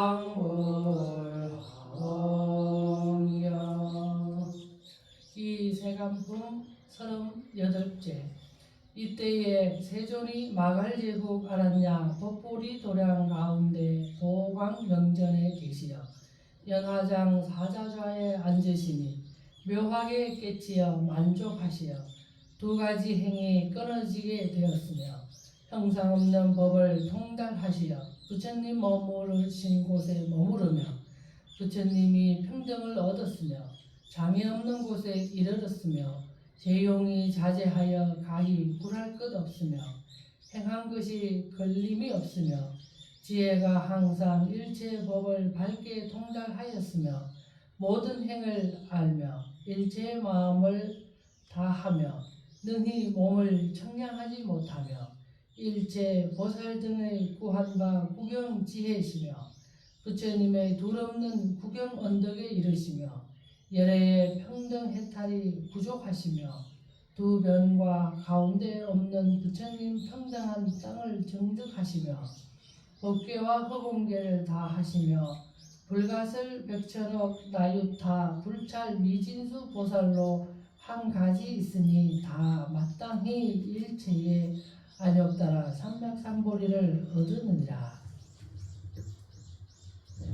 광불하옵냐. 이 세간품 38째. 이때에 세존이 마갈제국 알았냐 법보리 도량 가운데 보광명전에 계시어 연화장 사자좌에 앉으시니 묘하게 깨치어 만족하시어 두 가지 행이 끊어지게 되었으며 형상 없는 법을 통달하시어 부처님 머무르신 곳에 머무르며 부처님이 평등을 얻었으며 장애 없는 곳에 이르렀으며 제용이 자제하여 가히 굴할 것 없으며 행한 것이 걸림이 없으며 지혜가 항상 일체 법을 밝게 통달하였으며 모든 행을 알며 일체의 마음을 다하며 능히 몸을 청량하지 못하며 일체 보살 등의 구한과 구경 지혜시며 부처님의 둘없는 구경 언덕에 이르시며 열애의 평등 해탈이 부족하시며 두 변과 가운데 없는 부처님 평등한 땅을 정득하시며 법계와 허공계를 다 하시며 불가설 백천억 나유타 불찰 미진수 보살로 한 가지 있으니 다 마땅히 일체의 안욕따라 삼맥삼보리를 얻으느니라.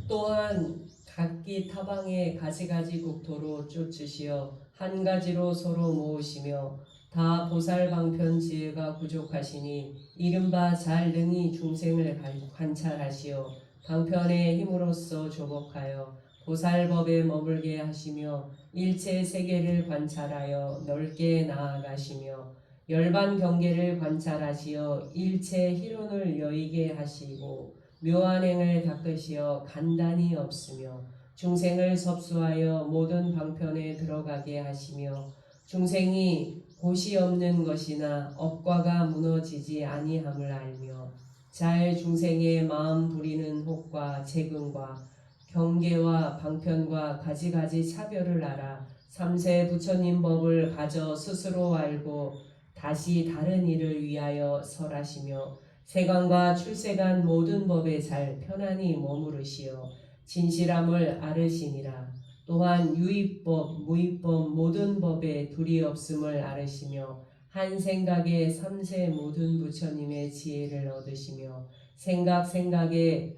또한 각기 타방의 가지가지 국토로 쫓으시어 한 가지로 서로 모으시며 다 보살방편 지혜가 부족하시니 이른바 잘 능히 중생을 관찰하시어 방편의 힘으로써 조복하여 보살법에 머물게 하시며 일체 세계를 관찰하여 넓게 나아가시며 열반 경계를 관찰하시어 일체 희론을 여의게 하시고 묘한 행을 닦으시어 간단히 없으며 중생을 섭수하여 모든 방편에 들어가게 하시며 중생이 곳이 없는 것이나 업과가 무너지지 아니함을 알며 잘 중생의 마음 부리는 혹과 재근과 경계와 방편과 가지가지 차별을 알아 삼세 부처님 법을 가져 스스로 알고 다시 다른 일을 위하여 설하시며 세간과 출세간 모든 법에 잘 편안히 머무르시어 진실함을 알으시니라. 또한 유의법, 무의법 모든 법에 둘이 없음을 알으시며 한 생각에 삼세 모든 부처님의 지혜를 얻으시며 생각에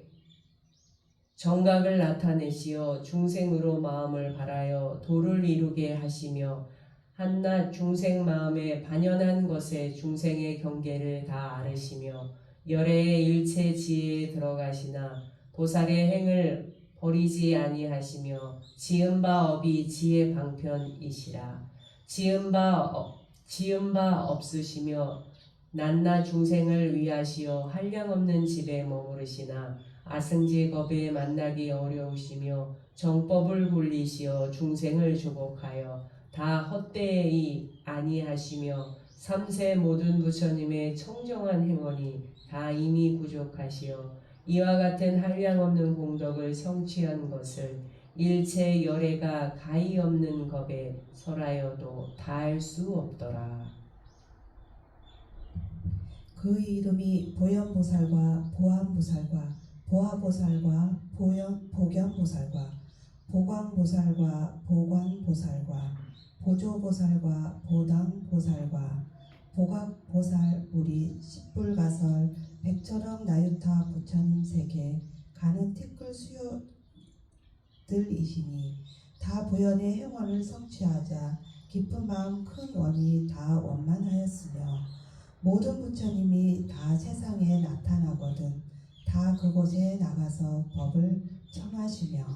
정각을 나타내시어 중생으로 마음을 발하여 도를 이루게 하시며 한낱 중생 마음에 반연한 것에 중생의 경계를 다 알으시며 열애의 일체 지혜에 들어가시나 보살의 행을 버리지 아니하시며 지은 바 업이 지혜 방편이시라. 지은 바 없으시며 낱낱 중생을 위하시어 한량없는 집에 머무르시나 아승지겁에 만나기 어려우시며 정법을 굴리시어 중생을 조복하여 다 헛되이 아니하시며 삼세 모든 부처님의 청정한 행원이 다 이미 부족하시어 이와 같은 한량없는 공덕을 성취한 것을 일체 열애가 가히 없는 겁에 설하여도 다할 수 없더라. 그 이름이 보현보살과 보안보살과 보아보살과 보견보살과 보광보살과 보관보살과 보조보살과 보당보살과 보각보살 우리 십불가설 백천억 나유타 부처님 세계 가는 티끌 수요들이시니 다 보현의 행원을 성취하자 깊은 마음 큰 원이 다 원만하였으며 모든 부처님이 다 세상에 나타나거든 다 그곳에 나가서 법을 청하시며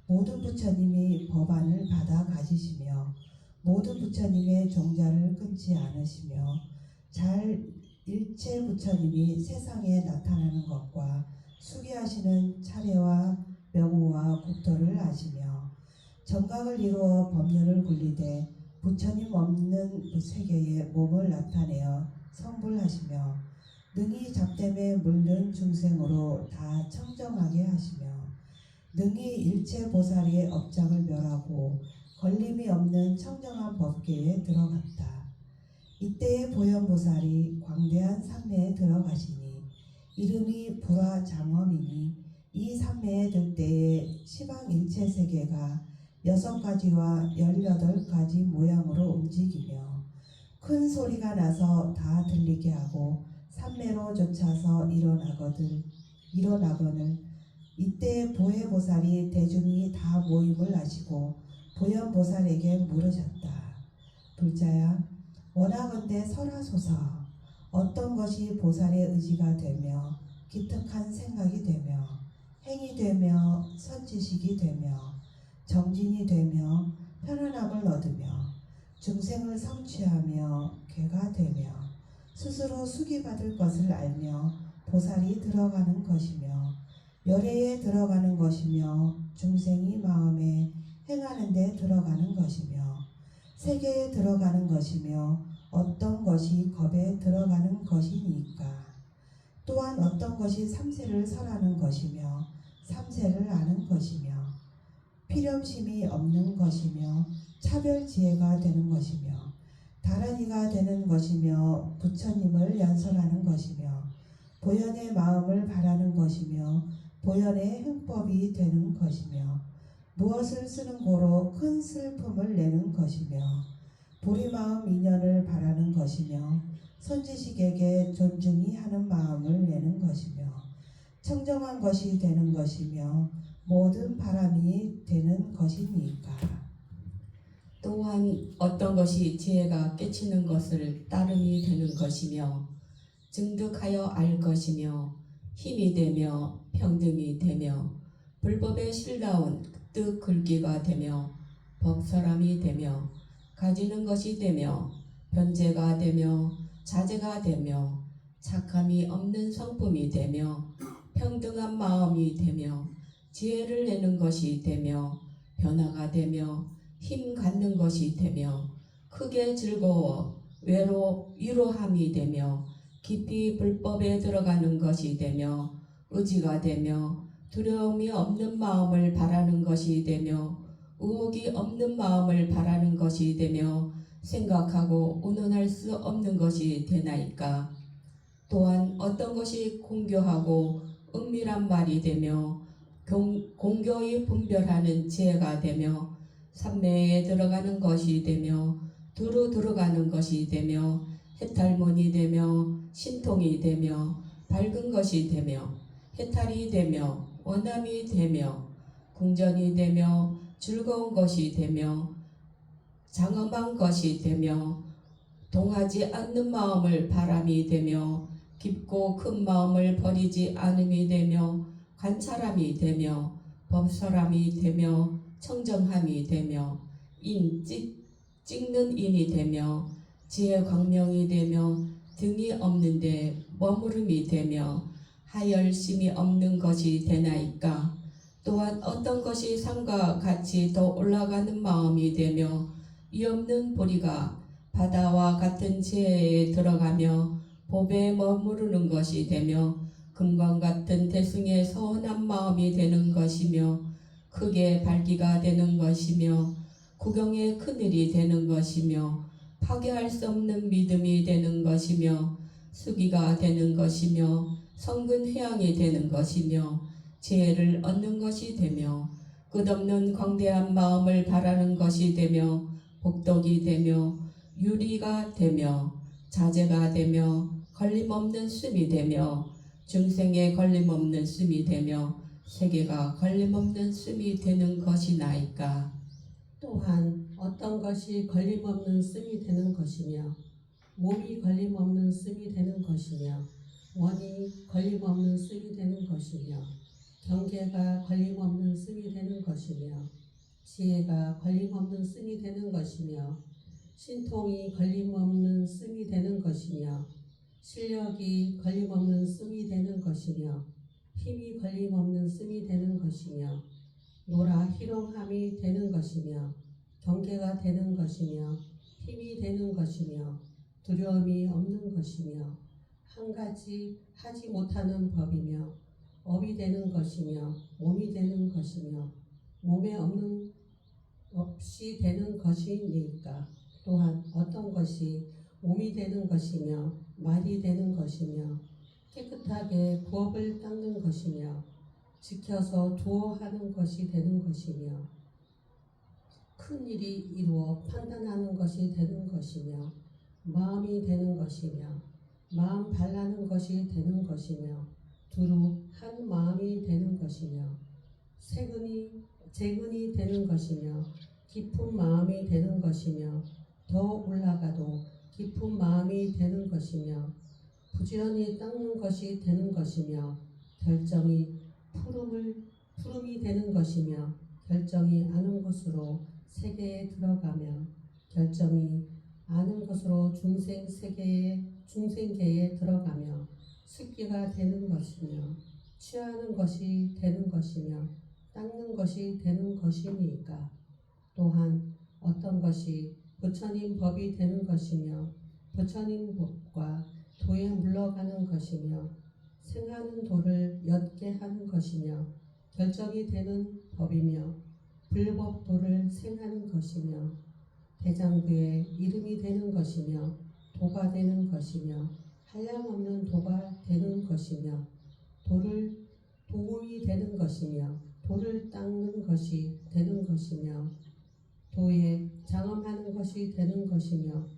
모든 부처님이 법안을 받아 가지시며 모든 부처님의 종자를 끊지 않으시며 잘 일체 부처님이 세상에 나타나는 것과 수기하시는 차례와 명호와 국토를 아시며 정각을 이루어 법륜을 굴리되 부처님 없는 세계에 몸을 나타내어 성불하시며 능히 잡됨에 물든 중생으로 다 청정하게 하시며 능히 일체 보살의 업장을 멸하고 걸림이 없는 청정한 법계에 들어갔다. 이때의 보현보살이 광대한 산내에 들어가시니 이름이 불화장엄이니 이 삼매에 들 때에 시방 일체 세계가 6가지와 18가지 모양으로 움직이며 큰 소리가 나서 다 들리게 하고 삼매로 쫓아서 일어나거늘 이때 보혜보살이 대중이 다 모임을 하시고 보현보살에게 물으셨다. 불자야, 원하건대 설하소서. 어떤 것이 보살의 의지가 되며 기특한 생각이 되며 행이 되며 선지식이 되며 정진이 되며 편안함을 얻으며 중생을 성취하며 개가 되며 스스로 수기받을 것을 알며 보살이 들어가는 것이며 열애에 들어가는 것이며 중생이 마음에 행하는 데 들어가는 것이며 세계에 들어가는 것이며 어떤 것이 겁에 들어가는 것이니까. 또한 어떤 것이 삼세를 설하는 것이며 삼세를 아는 것이며 필염심이 없는 것이며 차별지혜가 되는 것이며 다란이가 되는 것이며 부처님을 연설하는 것이며 보현의 마음을 바라는 것이며 보현의 행법이 되는 것이며 무엇을 쓰는 고로 큰 슬픔을 내는 것이며 보리마음 인연을 바라는 것이며 선지식에게 존중이 하는 마음을 내는 것이며 청정한 것이 되는 것이며 모든 바람이 되는 것이니까. 또한 어떤 것이 지혜가 깨치는 것을 따름이 되는 것이며 증득하여 알 것이며 힘이 되며 평등이 되며 불법의 실다운 뜻 글귀가 되며 법설함이 되며 가지는 것이 되며 변제가 되며 자제가 되며 착함이 없는 성품이 되며 평등한 마음이 되며 지혜를 내는 것이 되며 변화가 되며 힘 갖는 것이 되며 크게 즐거워 위로함이 되며 깊이 불법에 들어가는 것이 되며 의지가 되며 두려움이 없는 마음을 바라는 것이 되며 의혹이 없는 마음을 바라는 것이 되며 생각하고 운운할 수 없는 것이 되나이까. 또한 어떤 것이 공교하고 은밀한 말이 되며 공교히 분별하는 지혜가 되며 삼매에 들어가는 것이 되며 두루 들어가는 것이 되며 해탈문이 되며 신통이 되며 밝은 것이 되며 해탈이 되며 원함이 되며 궁전이 되며 즐거운 것이 되며 장엄한 것이 되며 동하지 않는 마음을 바람이 되며 깊고 큰 마음을 버리지 않음이 되며 관찰함이 되며 법설함이 되며 청정함이 되며 찍는 인이 되며 지혜 광명이 되며 등이 없는데 머무름이 되며 하열심이 없는 것이 되나이까. 또한 어떤 것이 산과 같이 더 올라가는 마음이 되며 이 없는 보리가 바다와 같은 지혜에 들어가며 법에 머무르는 것이 되며 금광 같은 대승의 서운한 마음이 되는 것이며 크게 밝기가 되는 것이며 구경의 그늘이 되는 것이며 파괴할 수 없는 믿음이 되는 것이며 수기가 되는 것이며 성근 회양이 되는 것이며 지혜를 얻는 것이 되며 끝없는 광대한 마음을 바라는 것이 되며 복덕이 되며 유리가 되며 자제가 되며 걸림없는 숨이 되며 중생의 걸림없는 숨이 되며 세계가 걸림없는 숨이 되는 것이나이까. 또한 어떤 것이 걸림없는 씀이 되는 것이며 몸이 걸림없는 씀이 되는 것이며 원이 걸림없는 씀이 되는 것이며 경계가 걸림없는 씀이 되는 것이며 지혜가 걸림없는 씀이 되는 것이며 신통이 걸림없는 씀이 되는 것이며 실력이 걸림없는 씀이 되는 것이며 힘이 걸림없는 씀이 되는 것이며 노라 희롱함이 되는 것이며 경계가 되는 것이며 힘이 되는 것이며 두려움이 없는 것이며 한 가지 하지 못하는 법이며 업이 되는 것이며 몸이 되는 것이며 몸에 없는 없이 되는 것이니까. 또한 어떤 것이 몸이 되는 것이며 말이 되는 것이며 깨끗하게 부업을 닦는 것이며 지켜서 두어하는 것이 되는 것이며 큰 일이 이루어 판단하는 것이 되는 것이며 마음이 되는 것이며 마음 발라는 것이 되는 것이며 두루 한 마음이 되는 것이며 재근이 되는 것이며 깊은 마음이 되는 것이며 더 올라가도 깊은 마음이 되는 것이며 부지런히 닦는 것이 되는 것이며 결정이 푸름이 되는 것이며 결정이 아는 것으로 세계에 들어가며 결정이 아는 것으로 중생계에 들어가며 습기가 되는 것이며 취하는 것이 되는 것이며 닦는 것이 되는 것이니까 또한 어떤 것이 부처님 법이 되는 것이며 부처님 법과 도에 물러가는 것이며 생하는 도를 엿게 하는 것이며 결정이 되는 법이며 불법도를 생하는 것이며 대장부의 이름이 되는 것이며 도가 되는 것이며 한량없는 도가 되는 것이며 도움이 되는 것이며 도를 닦는 것이 되는 것이며 도에 장엄하는 것이 되는 것이며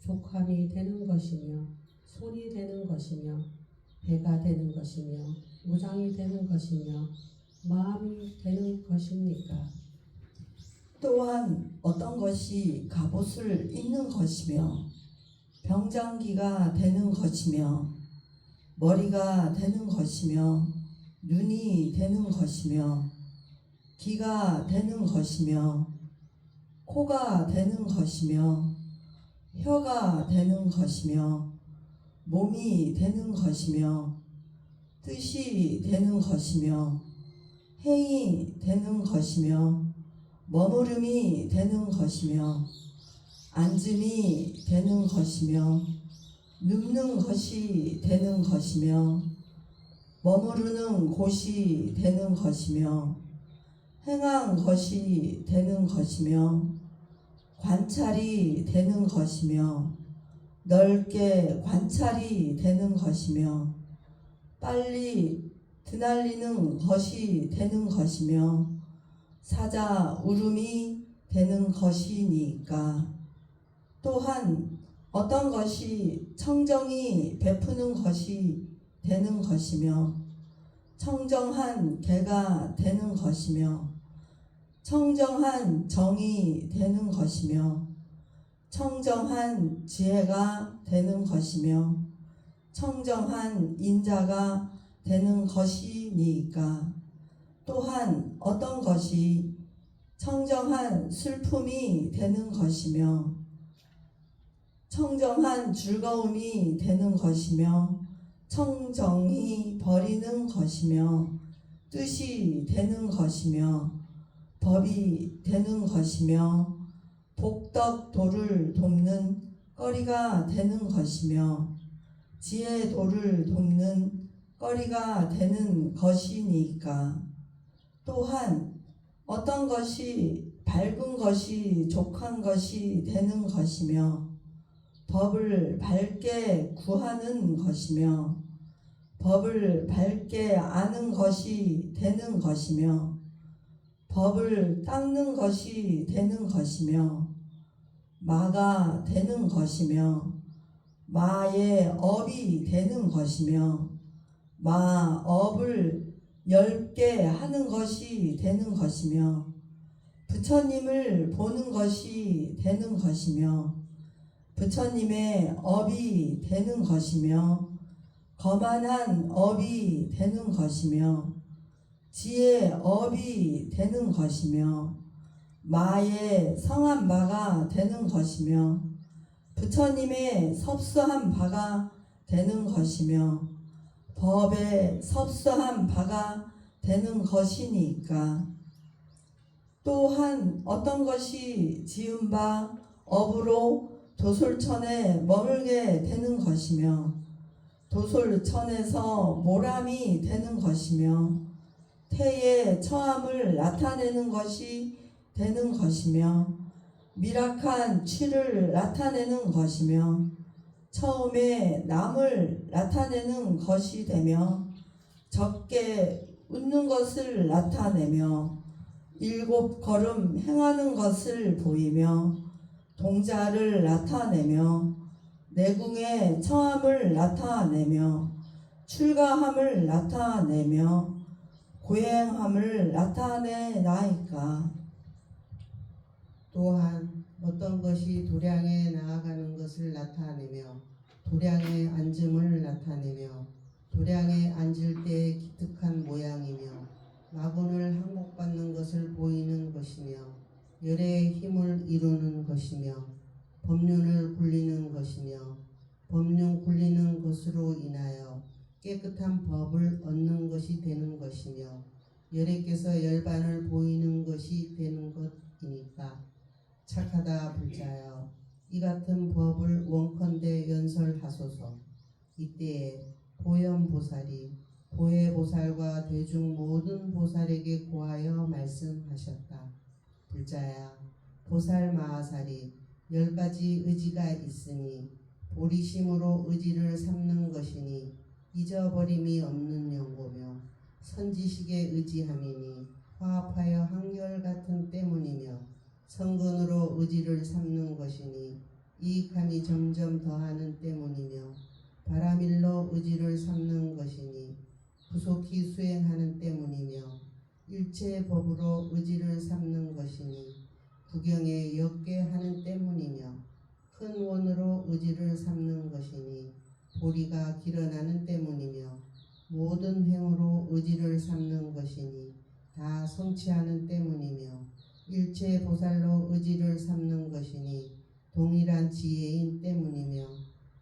족함이 되는 것이며 손이 되는 것이며 배가 되는 것이며 무장이 되는 것이며 마음이 되는 것입니까? 또한 어떤 것이 갑옷을 입는 것이며 병장기가 되는 것이며 머리가 되는 것이며 눈이 되는 것이며 귀가 되는 것이며 코가 되는 것이며 혀가 되는 것이며 몸이 되는 것이며 뜻이 되는 것이며 행이 되는 것이며 머무름이 되는 것이며 앉음이 되는 것이며 눕는 것이 되는 것이며 머무르는 곳이 되는 것이며 행한 것이 되는 것이며 관찰이 되는 것이며 넓게 관찰이 되는 것이며 빨리 드날리는 것이 되는 것이며 사자 울음이 되는 것이니까 또한 어떤 것이 청정이 베푸는 것이 되는 것이며 청정한 개가 되는 것이며 청정한 정이 되는 것이며 청정한 지혜가 되는 것이며 청정한 인자가 되는 것이니까 또한 어떤 것이 청정한 슬픔이 되는 것이며 청정한 즐거움이 되는 것이며 청정히 버리는 것이며 뜻이 되는 것이며 법이 되는 것이며 복덕도를 돕는 거리가 되는 것이며 지혜도를 돕는 거리가 되는 것이니까 또한 어떤 것이 밝은 것이 족한 것이 되는 것이며 법을 밝게 구하는 것이며 법을 밝게 아는 것이 되는 것이며 법을 닦는 것이 되는 것이며 마가 되는 것이며 마의 업이 되는 것이며 마업을 넓게 하는 것이 되는 것이며 부처님을 보는 것이 되는 것이며 부처님의 업이 되는 것이며 거만한 업이 되는 것이며 지혜의 업이 되는 것이며 마의 성한 바가 되는 것이며 부처님의 섭수한 바가 되는 것이며 법의 섭수한 바가 되는 것이니까 또한 어떤 것이 지은 바 업으로 도솔천에 머물게 되는 것이며 도솔천에서 모람이 되는 것이며 태의 처함을 나타내는 것이 되는 것이며 미락한 취를 나타내는 것이며 처음에 남을 나타내는 것이 되며 적게 웃는 것을 나타내며 7 걸음 행하는 것을 보이며 동자를 나타내며 내궁의 처함을 나타내며 출가함을 나타내며 고행함을 나타내나이까. 또한 어떤 것이 도량에 나아가는 것을 나타내며 도량에 앉음을 나타내며 도량에 앉을 때의 기특한 모양이며 마군을 항복받는 것을 보이는 것이며 열의 힘을 이루는 것이며 법륜을 굴리는 것이며 법륜 굴리는 것으로 인하여 깨끗한 법을 얻는 것이 되는 것이며 열애께서 열반을 보이는 것이 되는 것이니까. 착하다 불자여, 이 같은 법을 원컨대 연설하소서. 이때에 보현보살이 보혜보살과 대중 모든 보살에게 고하여 말씀하셨다. 불자야, 보살 마하살이 10가지 의지가 있으니 보리심으로 의지를 삼는 것이니 잊어버림이 없는 연고며 선지식에 의지함이니 화합하여 한결같은 때문이며 성근으로 의지를 삼는 것이니 이익함이 점점 더하는 때문이며 바라밀로 의지를 삼는 것이니 부속히 수행하는 때문이며 일체 법으로 의지를 삼는 것이니 구경에 엮게 하는 때문이며 큰 원으로 의지를 삼는 것이니 보리가 길어나는 때문이며 모든 행으로 의지를 삼는 것이니 다 성취하는 때문이며 일체 보살로 의지를 삼는 것이니 동일한 지혜인 때문이며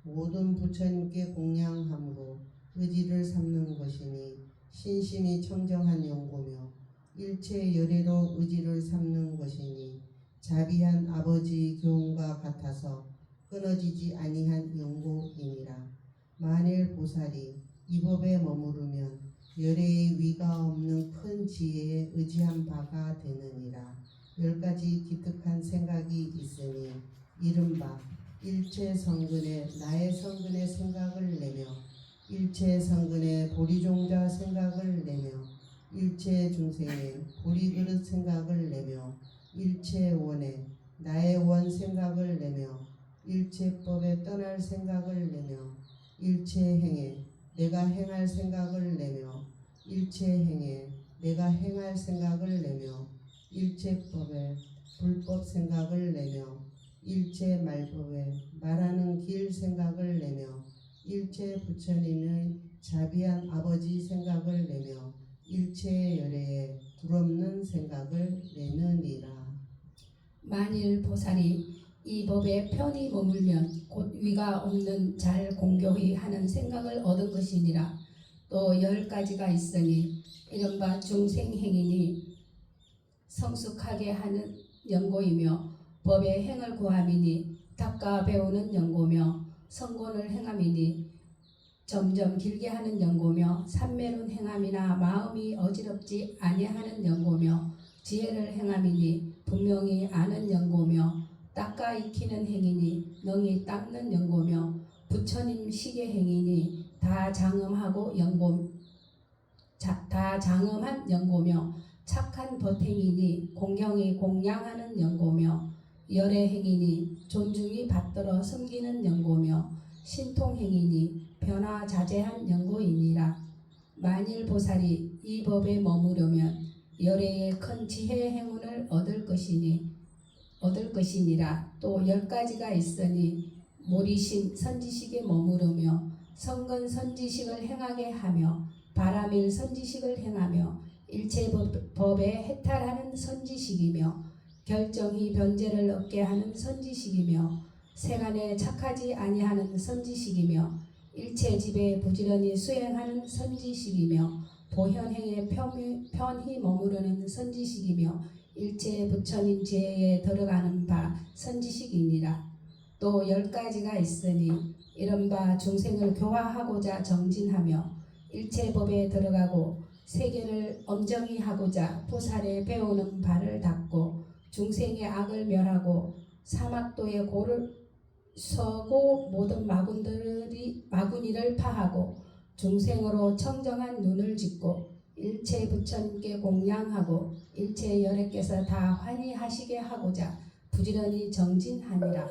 모든 부처님께 공양함으로 의지를 삼는 것이니 신심이 청정한 연고며 일체 열애로 의지를 삼는 것이니 자비한 아버지의 교훈과 같아서 끊어지지 아니한 연고이니라. 만일 보살이 이 법에 머무르면 열애의 위가 없는 큰 지혜에 의지한 바가 되느니라. 10가지 기특한 생각이 있으니 이른바 일체 성근에 나의 성근의 생각을 내며 일체 성근에 보리종자 생각을 내며 일체 중생에 보리그릇 생각을 내며 일체 원에 나의 원 생각을 내며 일체 법에 떠날 생각을 내며 일체 행에 내가 행할 생각을 내며 일체 행에 내가 행할 생각을 내며 일체 법에 불법 생각을 내며 일체 말법에 말하는 길 생각을 내며 일체 부처님의 자비한 아버지 생각을 내며 일체 열애에 불없는 생각을 내느니라. 만일 보살이 이 법에 편히 머물면 곧 위가 없는 잘 공교히 하는 생각을 얻은 것이니라. 또 10가지가 있으니 이른바 중생행이니 성숙하게 하는 연고이며 법의 행을 구함이니 닦아 배우는 연고며 성곤을 행함이니 점점 길게 하는 연고며 삼매론 행함이나 마음이 어지럽지 아니하는 연고며 지혜를 행함이니 분명히 아는 연고며 닦아 익히는 행이니 능히 닦는 연고며 부처님 시계 행이니 다 장엄한 연고며 착한 법행이니 공경이 공양하는 연고며 열애 행이니 존중이 받들어 섬기는 연고며 신통 행이니 변화 자제한 연고이니라. 만일 보살이 이 법에 머무르면 열애의 큰 지혜 행운을 얻을 것이니라. 또 10가지가 있으니 모리신 선지식에 머무르며 성근 선지식을 행하게 하며 바라밀 선지식을 행하며 일체 법에 해탈하는 선지식이며 결정히 변제를 얻게 하는 선지식이며 세간에 착하지 아니하는 선지식이며 일체 집에 부지런히 수행하는 선지식이며 보현행에 편히 머무르는 선지식이며 일체 부처님 지혜에 들어가는 바 선지식이니라. 또 10가지가 있으니 이른바 중생을 교화하고자 정진하며 일체 법에 들어가고 세계를 엄정히 하고자 보살에 배우는 바를 닦고 중생의 악을 멸하고 사막도의 고를 서고 모든 마군이를 파하고 중생으로 청정한 눈을 짓고 일체 부처님께 공양하고 일체 열애께서 다 환희하시게 하고자 부지런히 정진하니라.